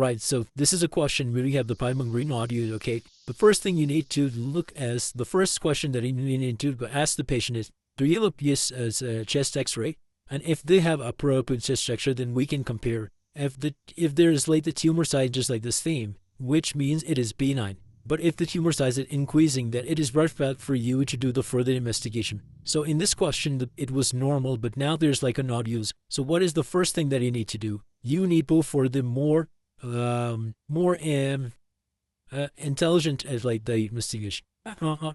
Right, so this is a question where you have the pulmonary nodule, okay? The first thing you need to look as, the first question that you need to ask the patient is, do you have a PS as a chest x-ray? And if they have appropriate chest x-ray, then we can compare. If there is like the tumor size just like this theme, which means it is benign. But if the tumor size is increasing, then it is worthwhile for you to do the further investigation. So in this question, it was normal, but now there's like a nodules. So what is the first thing that you need to do? You need to go for the more intelligent as like the investigation. All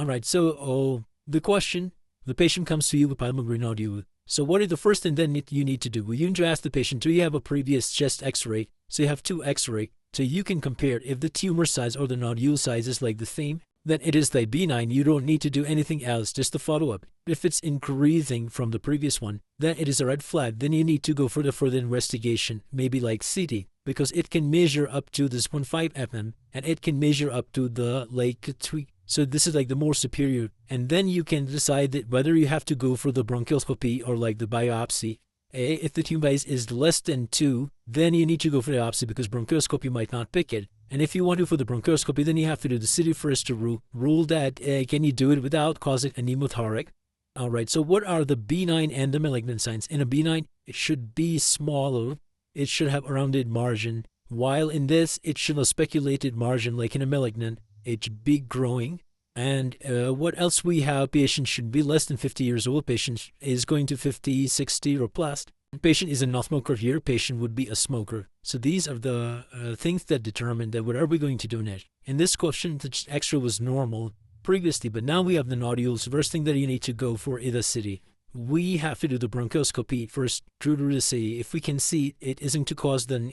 right, so the question, the patient comes to you with pulmonary nodule. So what is the first thing then you need to do? Well, you need to ask the patient, do you have a previous chest x-ray? So you have two x-ray, so you can compare if the tumor size or the nodule size is like the same, then it is like benign. You don't need to do anything else, just the follow-up. If it's increasing from the previous one, then it is a red flag. Then you need to go for the further investigation, maybe like CT, because it can measure up to this 1.5 mm, and it can measure up to the like 3. So this is like the more superior. And then you can decide that whether you have to go for the bronchoscopy or like the biopsy. If the tumor size is less than 2, then you need to go for the biopsy because bronchoscopy might not pick it. And if you want to for the bronchoscopy, then you have to do the CT first to rule that can you do it without causing a pneumothorax. All right, so what are the benign and the malignant signs? In a benign, it should be smaller. It should have a rounded margin. While in this, it should have a spiculated margin like in a malignant. It should be growing. And what else we have? Patient should be less than 50 years old. Patient is going to 50, 60 or plus. Patient is a non-smoker here. Patient would be a smoker. So these are the things that determine that what are we going to do next. In this question, the X-ray was normal previously, but now we have the nodules. First thing that you need to go for is a CT. We have to do the bronchoscopy first to see if we can see it isn't to cause the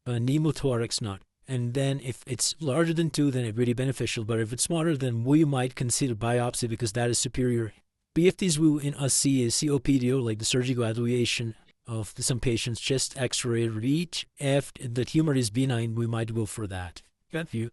pneumothorax knot. And then if it's larger than 2, then it's really beneficial. But if it's smaller, then we might consider biopsy because that is superior. PFTs we in us see is COPD, or like the surgical evaluation of some patients, chest x-ray reach. If the tumor is benign, we might go for that. Got you.